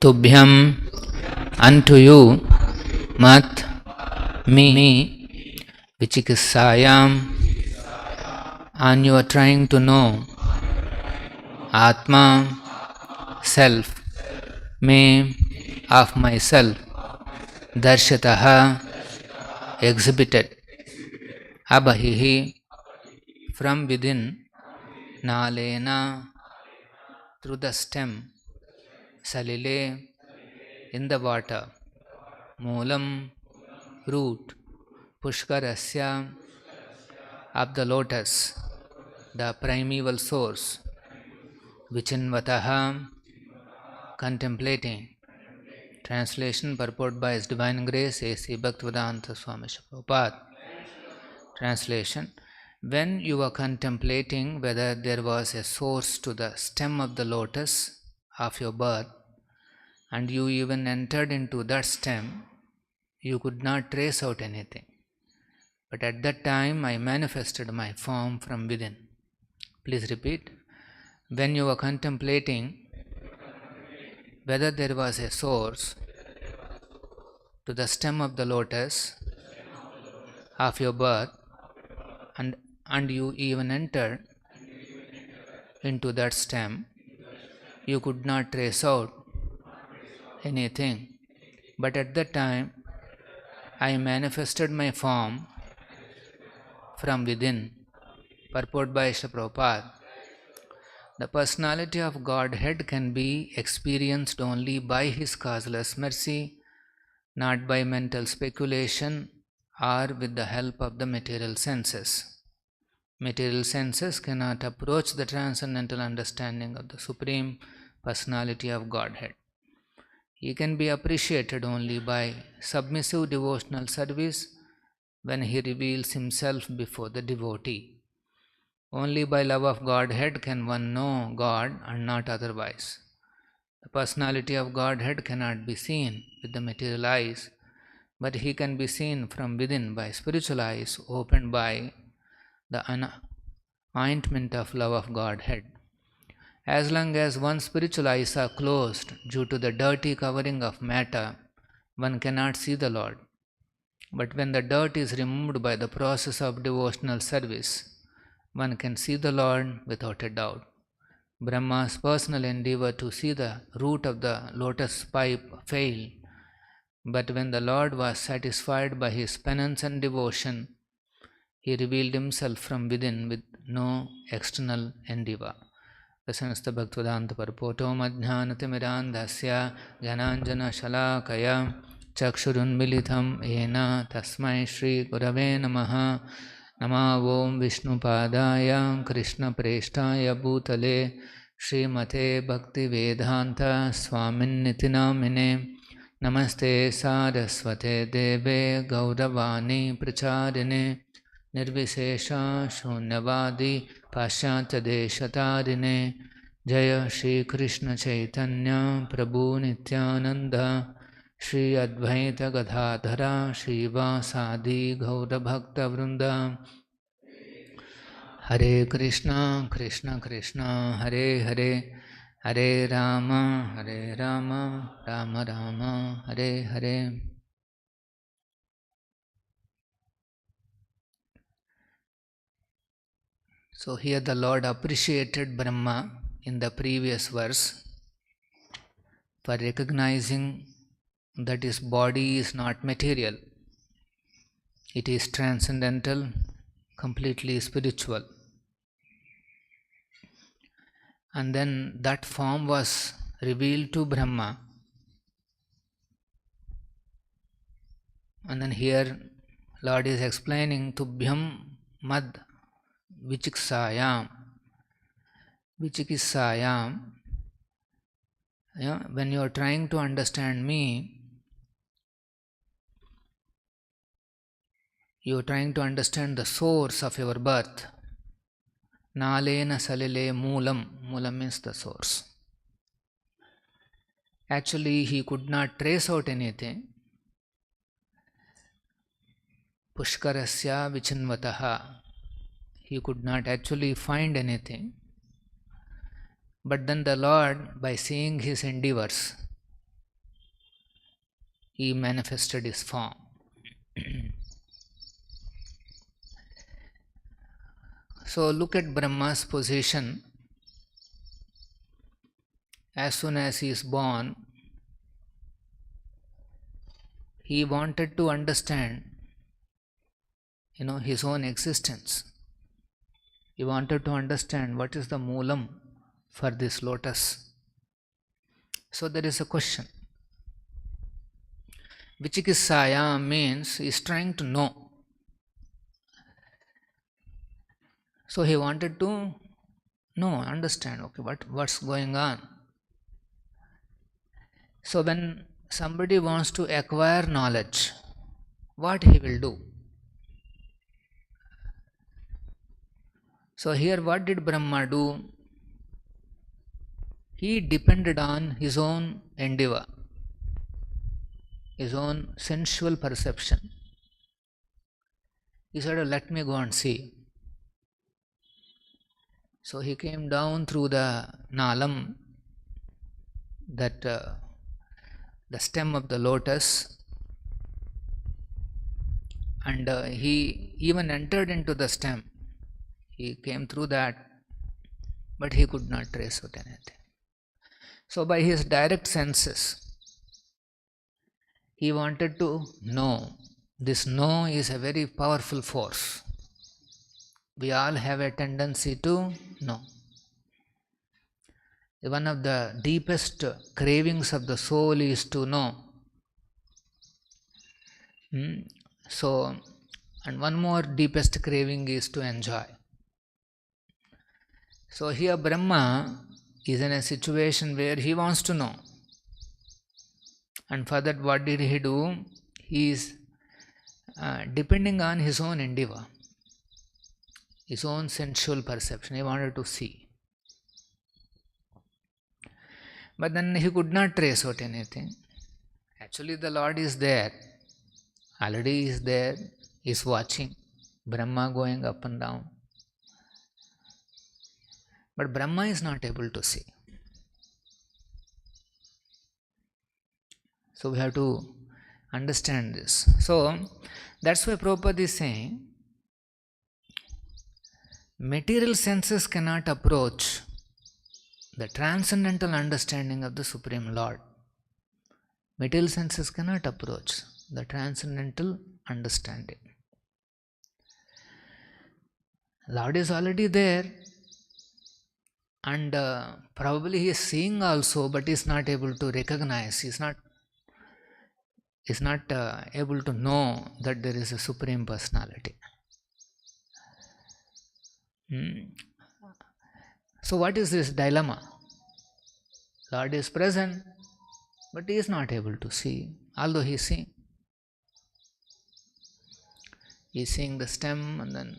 Tubhyam, unto you, mat, me, vichikissayam, and you are trying to know Atma, self, me, of myself, darshataha, exhibited, abahihi, from within, nalena, through the stem, salile, in the water, moolam, root, pushkarasya, of the lotus, the primeval source, vichinvataha, contemplating. Translation purport by His Divine Grace A.C. Bhaktivedanta Swamy Prabhupada. Translation: when you were contemplating whether there was a source to the stem of the lotus of your birth, and you even entered into that stem, you could not trace out anything. But at that time I manifested my form from within. Please repeat. When you were contemplating whether there was a source to the stem of the lotus of your birth, and you even entered into that stem, you could not trace out anything. But at that time I manifested my form from within. Purport by Srila Prabhupada. The personality of Godhead can be experienced only by His causeless mercy, not by mental speculation or with the help of the material senses. Material senses cannot approach the transcendental understanding of the Supreme Personality of Godhead. He can be appreciated only by submissive devotional service when He reveals Himself before the devotee. Only by love of Godhead can one know God and not otherwise. The personality of Godhead cannot be seen with the material eyes, but He can be seen from within by spiritual eyes opened by the anointment of love of Godhead. As long as one's spiritual eyes are closed due to the dirty covering of matter, one cannot see the Lord. But when the dirt is removed by the process of devotional service, one can see the Lord without a doubt. Brahma's personal endeavor to see the root of the lotus pipe failed, but when the Lord was satisfied by his penance and devotion, He revealed Himself from within with no external endeavor. The Sanasta Bhaktivedanta Purporto Madhyanatimirandhasya Gyananjana Shalakaya Chakshurunmilitam Yena Tasmai Shri Gurave Namaha Nama Om Vishnupadaya Krishna Preshtaya Bhutale Srimate Bhaktivedanta Swaminiti Namine Namaste Saraswate Deve Gauravani Pracharine Nirvishesha Shunyavadi Paschatya Deshatarine Jaya Shri Krishna Chaitanya Prabhu Nityananda Shri Advaita Gadadhara Shiva Sadi Gaura Bhakta Vrinda Hare Krishna Krishna Krishna Hare Hare Hare Rama Rama Rama Hare Hare. So here the Lord appreciated Brahma in the previous verse for recognizing that his body is not material. It is transcendental, completely spiritual. And then that form was revealed to Brahma. And then here Lord is explaining Tubhyam Mad Vichiksayam. Vichikisayam. Yeah, when you are trying to understand me, you are trying to understand the source of your birth. Nalena salile moolam. Moolam means the source. Actually, he could not trace out anything. Pushkarasya vichinvataha. He could not actually find anything. But then the Lord, by seeing his endeavors, he manifested his form. So look at Brahma's position. As soon as he is born, he wanted to understand, his own existence. He wanted to understand what is the moolam for this lotus. So there is a question. Vichikisaya means he is trying to know. So he wanted to understand, okay, what's going on. So when somebody wants to acquire knowledge, what he will do? So here what did Brahma do? He depended on his own endeavor, his own sensual perception. He said, let me go and see. So he came down through the nalam, that the stem of the lotus, and he even entered into the stem. He came through that, but he could not trace out anything. So by his direct senses, he wanted to know. This know is a very powerful force. We all have a tendency to know. One of the deepest cravings of the soul is to know. So, and one more deepest craving is to enjoy. So here Brahma is in a situation where he wants to know. And for that, what did he do? He is depending on his own endeavor, his own sensual perception. He wanted to see. But then he could not trace out anything. Actually, the Lord is there. Already is there. He is watching Brahma going up and down. But Brahma is not able to see. So we have to understand this. So that's why Prabhupada is saying, material senses cannot approach the transcendental understanding of the Supreme Lord. Material senses cannot approach the transcendental understanding. Lord is already there, and probably he is seeing also, but he is not able to recognize. He is not able to know that there is a Supreme Personality. So what is this dilemma? Lord is present, but he is not able to see, although he is seeing. He is seeing the stem, and then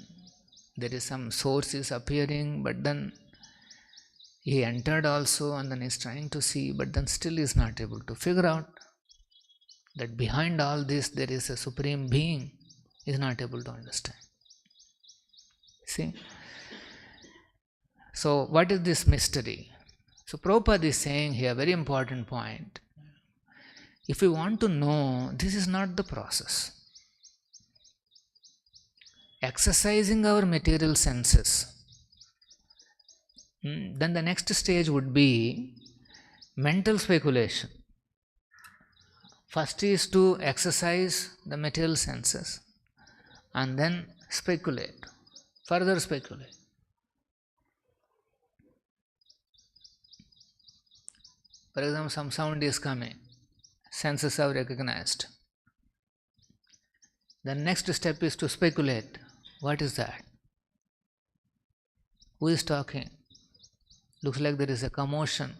there is some source is appearing, but then he entered also, and then he is trying to see, but then still is not able to figure out that behind all this there is a Supreme Being. He is not able to understand. See? So what is this mystery? So Prabhupada is saying here, very important point. If we want to know, this is not the process. Exercising our material senses, then the next stage would be mental speculation. First is to exercise the material senses and then speculate, further speculate. For example, some sound is coming, senses have recognized. The next step is to speculate. What is that? Who is talking? Looks like there is a commotion.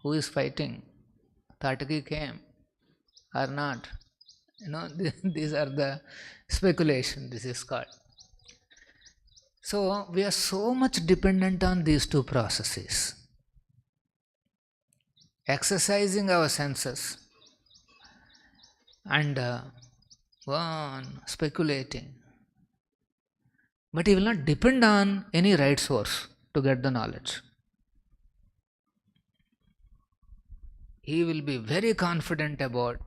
Who is fighting? Tataki came or not? These are the speculation, this is called. So, we are so much dependent on these two processes. Exercising our senses and speculating. But he will not depend on any right source to get the knowledge. He will be very confident about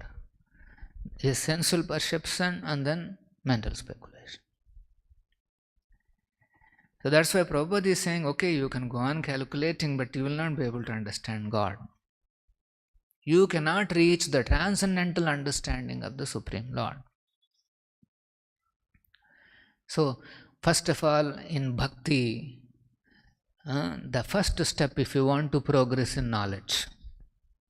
his sensual perception and then mental speculation. So that's why Prabhupada is saying, okay, you can go on calculating, but you will not be able to understand God. You cannot reach the transcendental understanding of the Supreme Lord. So, first of all, in bhakti, the first step, if you want to progress in knowledge,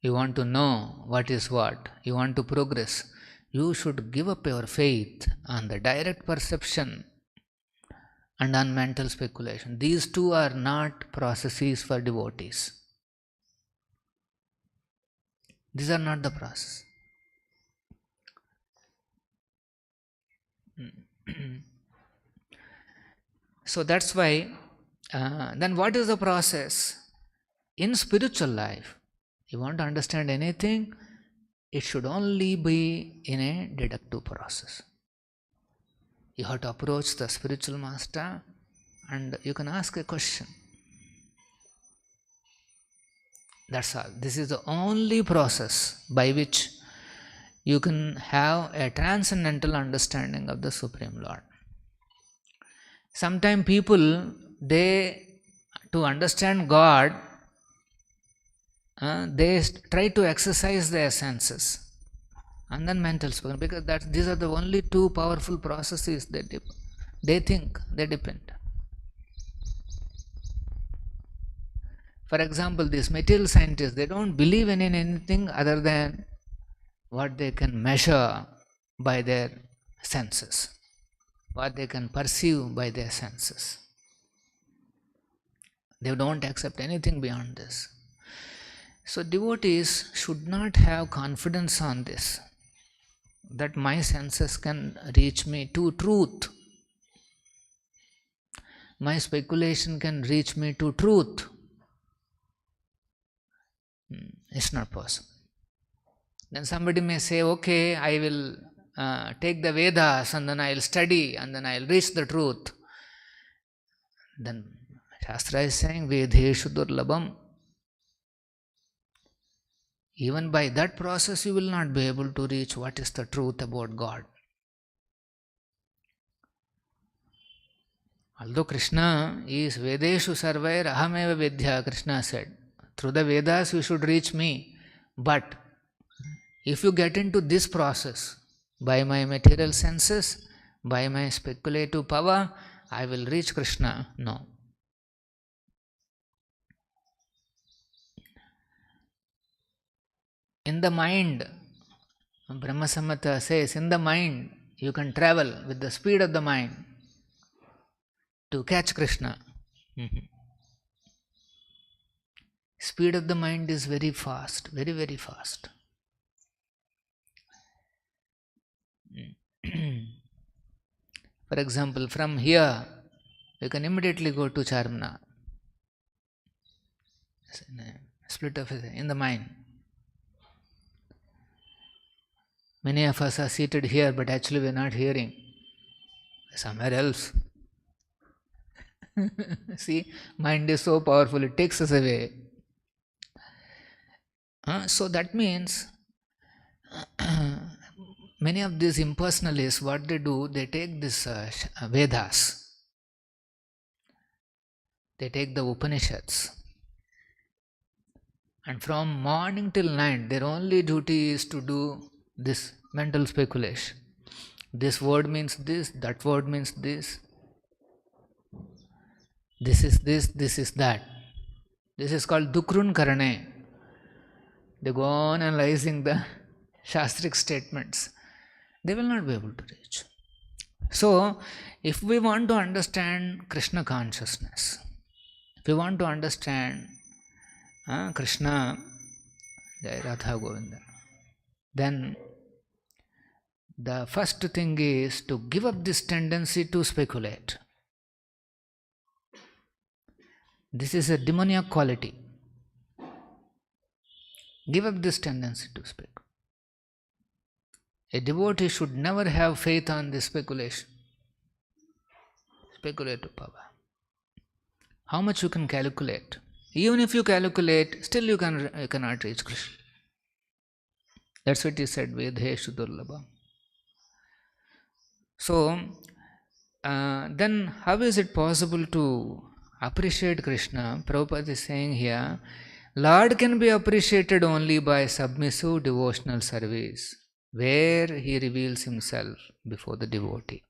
you want to know what is what, you want to progress, you should give up your faith on the direct perception and on mental speculation. These two are not processes for devotees. These are not the process. So that's why, then what is the process? In spiritual life, you want to understand anything, it should only be in a deductive process. You have to approach the spiritual master and you can ask a question. That's all. This is the only process by which you can have a transcendental understanding of the Supreme Lord. Sometimes people, to understand God, they try to exercise their senses and then mental speculation, because these are the only two powerful processes they think they depend. For example, these material scientists, they don't believe in anything other than what they can measure by their senses, what they can perceive by their senses. They don't accept anything beyond this. So devotees should not have confidence on this, that my senses can reach me to truth. My speculation can reach me to truth. It's not possible. Then somebody may say, okay, I will take the Vedas and then I will study and then I will reach the truth. Then Shastra is saying, Vedeshu Durlabham. Even by that process you will not be able to reach what is the truth about God. Although Krishna is Vedeshu Sarvair Ahameva Vedya, Krishna said, through the Vedas you should reach me. But if you get into this process, by my material senses, by my speculative power, I will reach Krishna. No. In the mind, Brahma Samhita says, in the mind you can travel with the speed of the mind to catch Krishna. Speed of the mind is very fast, very, very fast. For example, from here, you can immediately go to Charmina. Split of in the mind. Many of us are seated here, but actually we are not hearing. Somewhere else. See, mind is so powerful, it takes us away. So that means many of these impersonalists, what they do, they take this Vedas, they take the Upanishads, and from morning till night, their only duty is to do this mental speculation. This word means this, that word means this. This is this, this is that. This is called Dukrun Karane. They go on analyzing the Shastric statements. They will not be able to reach. So, if we want to understand Krishna consciousness, if we want to understand Krishna, Jai Radha Govinda, then the first thing is to give up this tendency to speculate. This is a demoniac quality. Give up this tendency to speculate. A devotee should never have faith on this speculation. Speculative power. How much you can calculate? Even if you calculate, still you cannot reach Krishna. That's what he said, Vedheshu Durlabha. So, then how is it possible to appreciate Krishna? Prabhupada is saying here, Lord can be appreciated only by submissive devotional service, where he reveals himself before the devotee.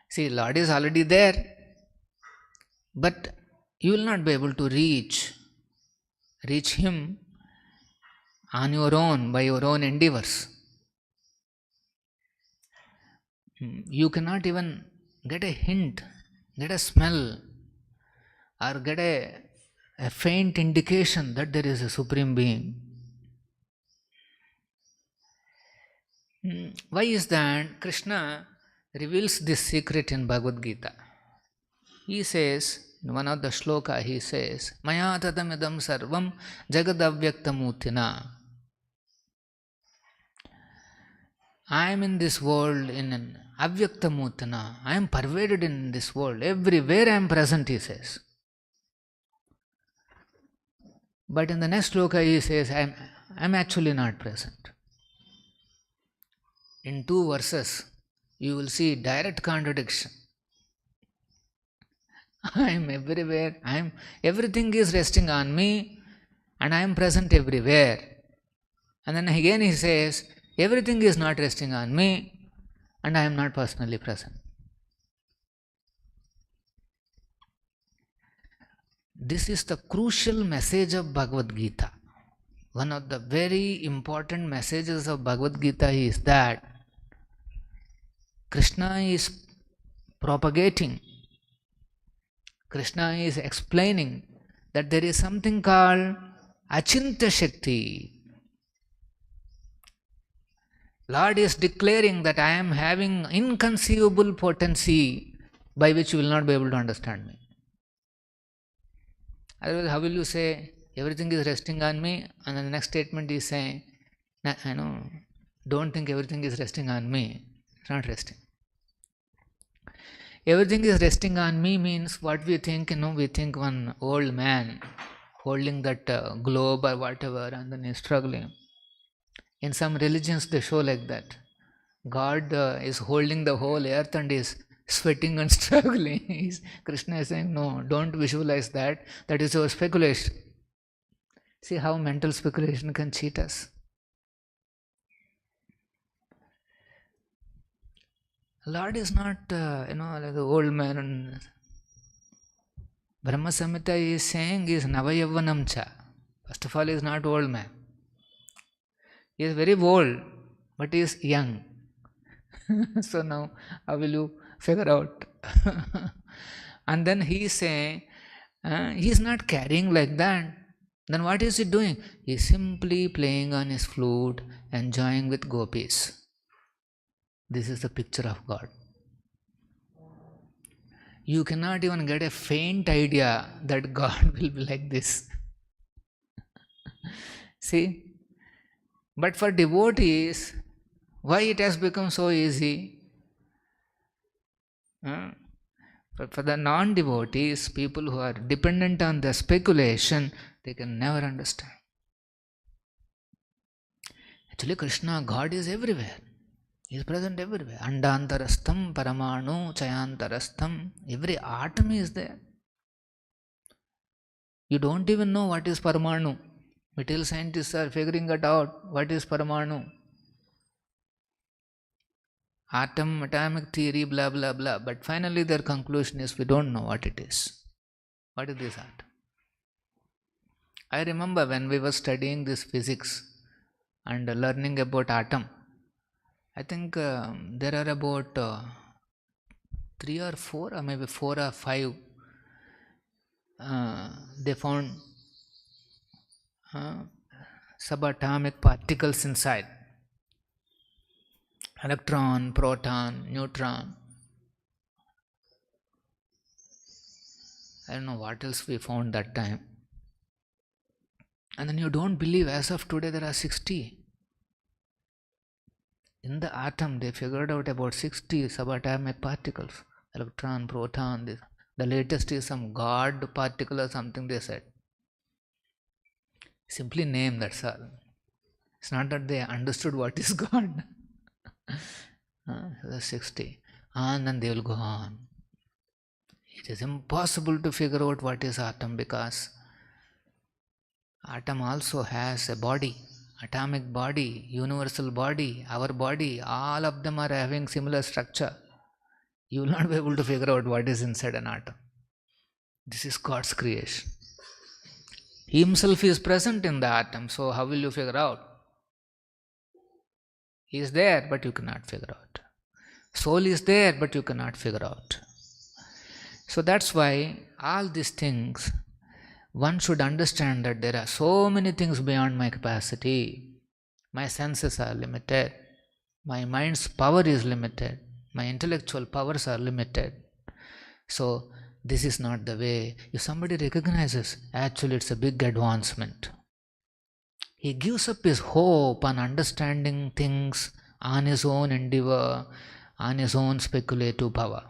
See, Lord is already there, but you will not be able to reach him on your own, by your own endeavors. You cannot even get a hint, get a smell, or get a faint indication that there is a Supreme Being. Why is that? Krishna reveals this secret in Bhagavad Gita. He says, in one of the shloka, he says, Maya tatamidam sarvam jagadavyaktamutina. I am in this world in an avyaktamutina. I am pervaded in this world. Everywhere I am present, he says. But in the next shloka, he says, I am actually not present. In 2 verses, you will see direct contradiction. I am everywhere. Everything is resting on me, and I am present everywhere. And then again he says, everything is not resting on me, and I am not personally present. This is the crucial message of Bhagavad Gita. One of the very important messages of Bhagavad Gita is that Krishna is propagating, Krishna is explaining that there is something called Achintya Shakti. Lord is declaring that I am having inconceivable potency by which you will not be able to understand me. Otherwise, how will you say everything is resting on me, and then the next statement is saying, don't think everything is resting on me. It's not resting. Everything is resting on me means what we think, we think one old man holding that globe or whatever, and then he's struggling. In some religions they show like that. God is holding the whole earth and is sweating and struggling. Krishna is saying, no, don't visualize that. That is your speculation. See how mental speculation can cheat us. Lord is not, like the old man. And Brahma Samhita is saying is Navayavanam cha. First of all, he is not old man. He is very old, but he is young. So now, how will you figure out? And then he is saying, he is not carrying like that. Then what is he doing? He is simply playing on his flute, enjoying with gopis. This is the picture of God. You cannot even get a faint idea that God will be like this. See? But for devotees, why it has become so easy? But for the non-devotees, people who are dependent on the speculation, they can never understand. Actually, Krishna, God is everywhere. He is present everywhere. Andantarastham, Paramanu, Chayantarastham. Every atom is there. You don't even know what is Paramanu. Material scientists are figuring it out. What is Paramanu? Atom, atomic theory, blah, blah, blah. But finally their conclusion is we don't know what it is. What is this atom? I remember when we were studying this physics, and learning about atom. I think there are about 3 or 4 or maybe 4 or 5 they found subatomic particles inside: electron, proton, neutron. I don't know what else we found that time. And then you don't believe, as of today there are 60. In the atom they figured out about 60 subatomic particles: electron, proton. This. The latest is some God particle or something they said. Simply name, that's all. It's not that they understood what is God. 60. And then they will go on. It is impossible to figure out what is atom, because atom also has a body, atomic body, universal body, our body. All of them are having similar structure. You will not be able to figure out what is inside an atom. This is God's creation. He himself is present in the atom, so how will you figure out? He is there, but you cannot figure out. Soul is there, but you cannot figure out. So that's why all these things, one should understand that there are so many things beyond my capacity. My senses are limited. My mind's power is limited. My intellectual powers are limited. So this is not the way. If somebody recognizes, actually it's a big advancement. He gives up his hope on understanding things on his own endeavor, on his own speculative power.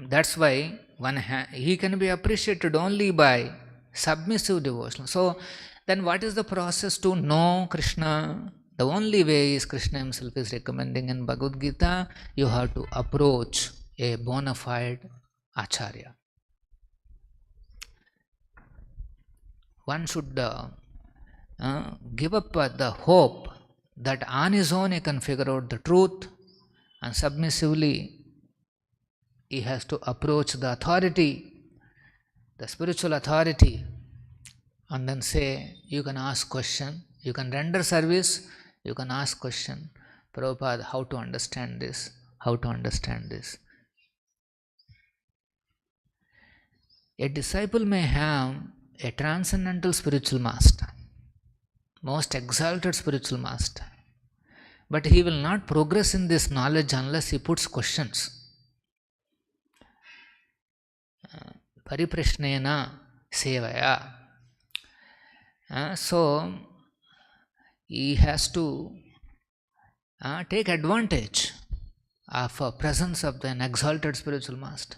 That's why he can be appreciated only by submissive devotion. So then what is the process to know Krishna? The only way is Krishna himself is recommending in Bhagavad Gita, you have to approach a bona fide acharya. One should give up the hope that on his own he can figure out the truth, and submissively he has to approach the authority, the spiritual authority, and then say, you can ask question, you can render service, you can ask question, Prabhupada, how to understand this, how to understand this. A disciple may have a transcendental spiritual master, most exalted spiritual master, but he will not progress in this knowledge unless he puts questions. Pariprashnena sevaya. So he has to take advantage of a presence of an exalted spiritual master.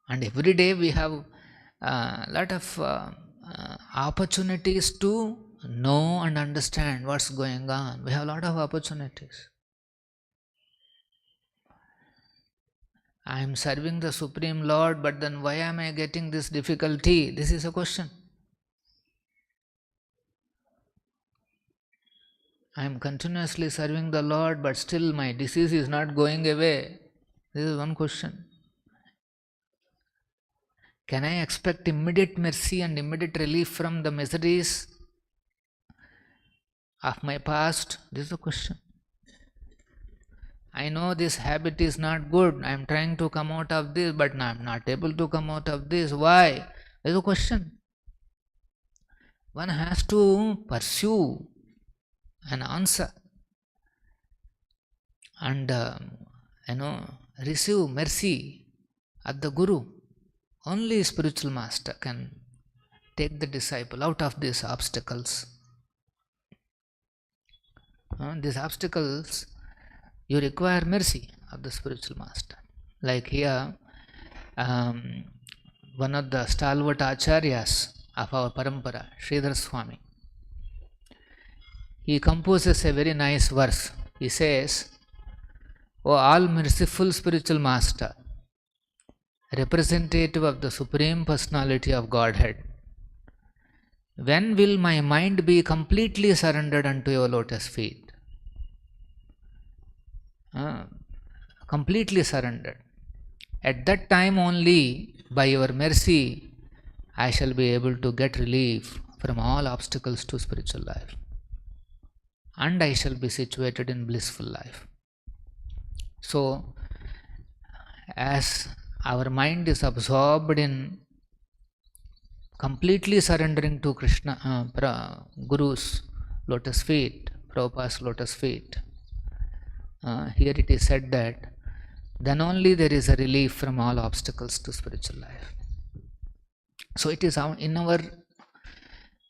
And every day we have a lot of opportunities to know and understand what's going on. We have a lot of opportunities. I am serving the Supreme Lord, but then why am I getting this difficulty? This is a question. I am continuously serving the Lord, but still my disease is not going away. This is one question. Can I expect immediate mercy and immediate relief from the miseries of my past? This is a question. I know this habit is not good. I am trying to come out of this, but I am not able to come out of this. Why? This is a question. One has to pursue an answer and receive mercy at the Guru. Only spiritual master can take the disciple out of these obstacles. These obstacles, you require mercy of the spiritual master. Like here, one of the stalwart acharyas of our parampara, Sridhar Swamy, he composes a very nice verse. He says, O all merciful spiritual master, representative of the Supreme Personality of Godhead, when will my mind be completely surrendered unto your lotus feet? Completely surrendered. At that time only by your mercy, I shall be able to get relief from all obstacles to spiritual life. And I shall be situated in blissful life. So, as our mind is absorbed in completely surrendering to Guru's lotus feet, Prabhupada's lotus feet, here it is said that then only there is a relief from all obstacles to spiritual life. So it is in our,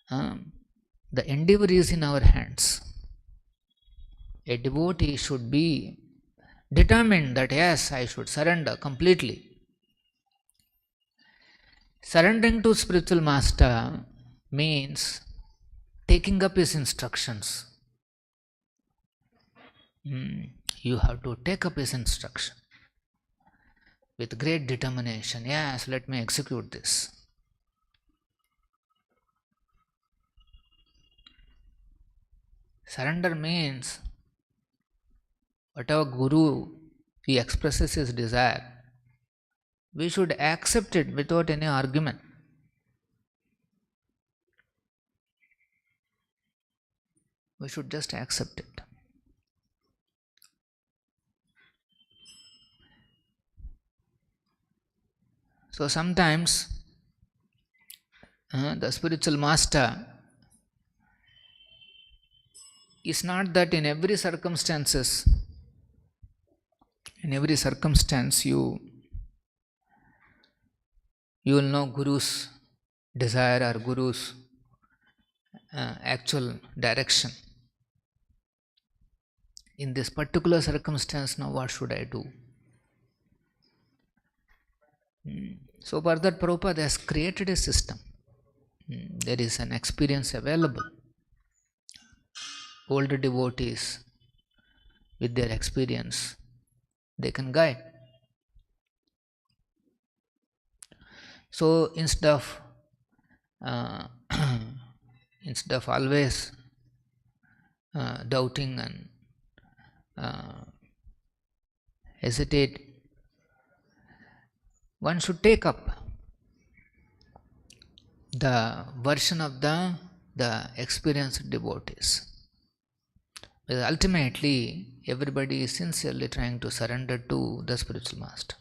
the endeavor is in our hands. A devotee should be determined that yes, I should surrender completely. Surrendering to spiritual master means taking up his instructions. You have to take up his instruction with great determination. Yes, let me execute this. Surrender means whatever Guru he expresses his desire, we should accept it without any argument. We should just accept it. So sometimes the spiritual master is not that in every circumstance you will know Guru's desire or Guru's actual direction. In this particular circumstance, now what should I do? So for that, Prabhupada has created a system. There is an experience available. Older devotees, with their experience, they can guide. So instead of always doubting and hesitate, one should take up the version of the experienced devotees. But ultimately, everybody is sincerely trying to surrender to the spiritual master.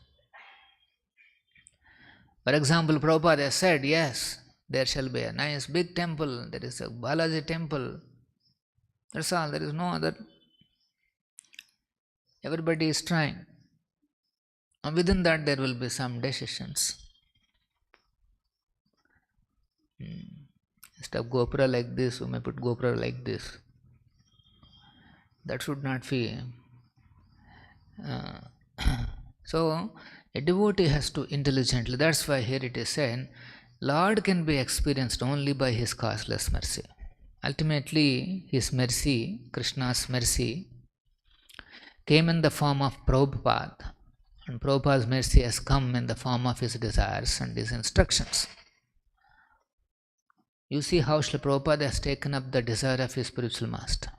For example, Prabhupada has said, yes, there shall be a nice big temple, there is a Balaji temple. That's all, there is no other. Everybody is trying. And within that there will be some decisions. Instead of Gopura like this, we may put Gopura like this. That should not be. So, a devotee has to intelligently, that's why here it is said, Lord can be experienced only by His causeless mercy. Ultimately, His mercy, Krishna's mercy, came in the form of Prabhupada, and Prabhupada's mercy has come in the form of his desires and his instructions. You see how Srila Prabhupada has taken up the desire of his spiritual master.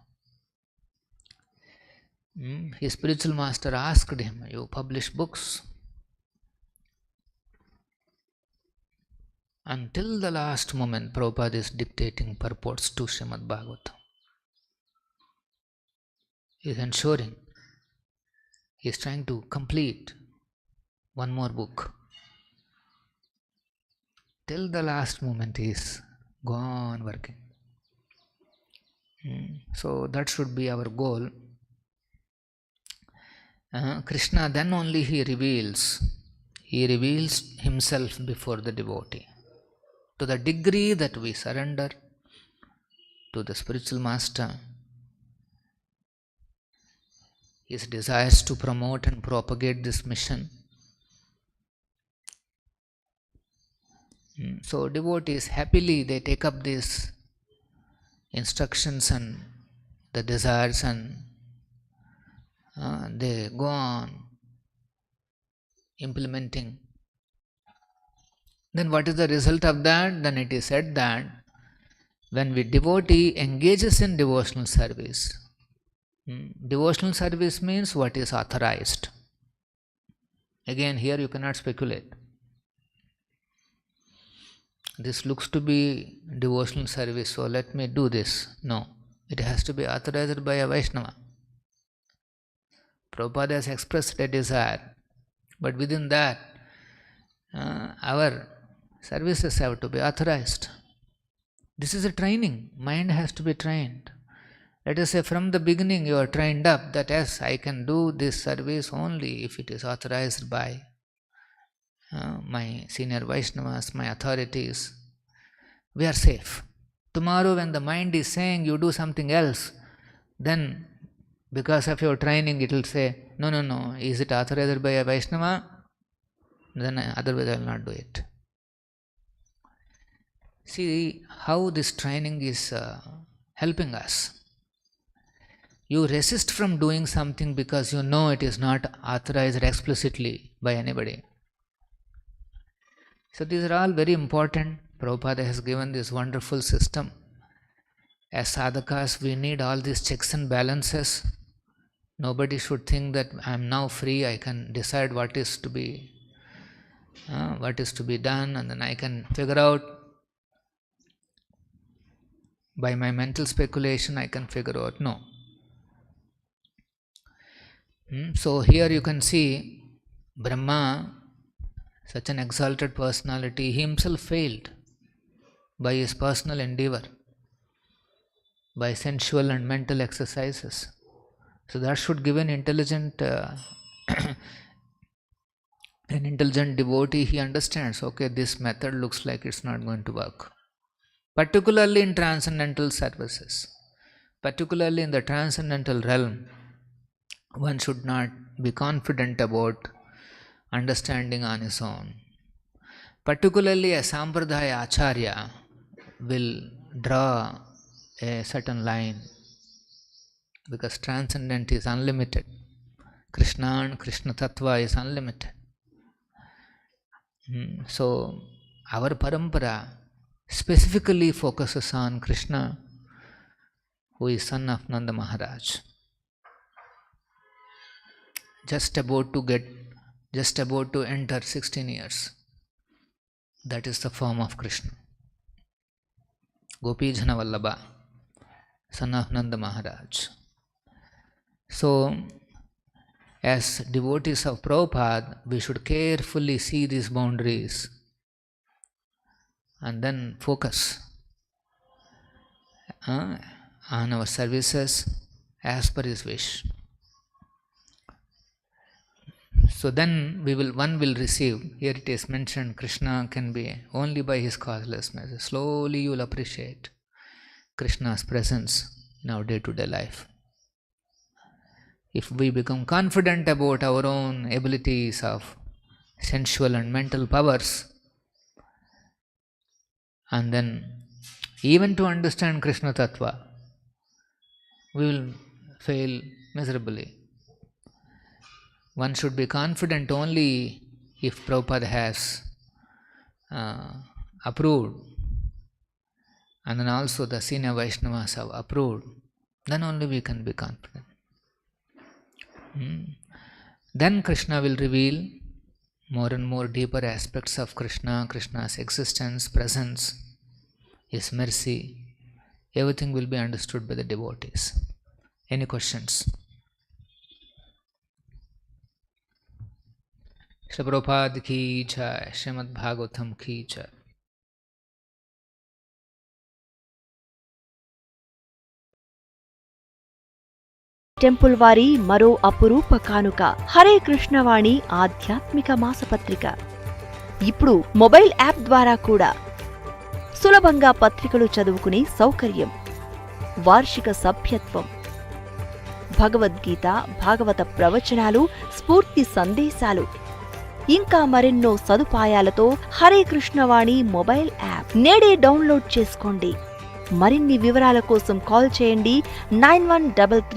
His spiritual master asked him, you publish books. Until the last moment, Prabhupada is dictating purports to Srimad Bhagavatam. He is ensuring, he is trying to complete one more book. Till the last moment he is gone working. So that should be our goal. Krishna then only he reveals himself before the devotee. To the degree that we surrender to the spiritual master, his desires to promote and propagate this mission. So devotees happily they take up these instructions and the desires and they go on implementing. Then what is the result of that? Then it is said that when we devotee engages in devotional service, devotional service means what is authorized. Again, here you cannot speculate. this looks to be devotional service, so let me do this. No, it has to be authorized by a Vaishnava. Prabhupada has expressed a desire, but within that, our services have to be authorized. This is a training. Mind has to be trained. Let us say from the beginning you are trained up that yes, I can do this service only if it is authorized by my senior Vaishnavas, my authorities. We are safe. Tomorrow when the mind is saying you do something else, then because of your training it will say, no, is it authorized by a Vaishnava? Then otherwise I will not do it. See how this training is helping us. You resist from doing something because you know it is not authorized explicitly by anybody. So these are all very important. Prabhupada has given this wonderful system. As sadhakas, we need all these checks and balances. Nobody should think that I am now free, I can decide what is to be done, and then I can figure out by my mental speculation, I can figure out. No. So here you can see Brahma, such an exalted personality, he himself failed by his personal endeavor, by sensual and mental exercises. So that should give an intelligent devotee, he understands, okay, this method looks like it's not going to work. Particularly in transcendental services, particularly in the transcendental realm, one should not be confident about understanding on his own. Particularly a Sampradaya Acharya will draw a certain line, because transcendent is unlimited. Krishna and Krishna Tattva is unlimited. So our parampara specifically focuses on Krishna, who is son of Nanda Maharaj. Just about to enter 16 years. That is the form of Krishna. Gopijana Vallabha, son of Nanda Maharaj. So, as devotees of Prabhupada, we should carefully see these boundaries and then focus on our services as per his wish. So then one will receive, here it is mentioned, Krishna can be only by his causeless message. Slowly you will appreciate Krishna's presence in our day-to-day life. If we become confident about our own abilities of sensual and mental powers, and then even to understand Krishna Tattva, we will fail miserably. One should be confident only if Prabhupada has approved, and then also the senior Vaishnavas have approved, then only we can be confident. Then Krishna will reveal more and more deeper aspects of Krishna, Krishna's existence, presence, his mercy. Everything will be understood by the devotees. Any questions? Shri Prabhupada ki jai, Srimad Bhagavatam ki jai. Temple వారి మరో అపురూప కానుక హరే కృష్ణవాణి ఆధ్యాత్మిక మాసపత్రిక. ఇప్పుడు mobile app ద్వారా కూడా సులభంగా పత్రికలు చదువుకునే సౌకర్యం, వార్షిక సభ్యత్వం, భగవద్గీత, భాగవత ప్రవచనాలు, స్ఫూర్తి సందేశాలు, ఇంకా మరెన్నో సదుపాయాలతో హరే కృష్ణవాణి మొబైల్ యాప్ నేడే డౌన్లోడ్ చేసుకోండి. మరిన్ని వివరాల కోసం కాల్ చేయండి 9133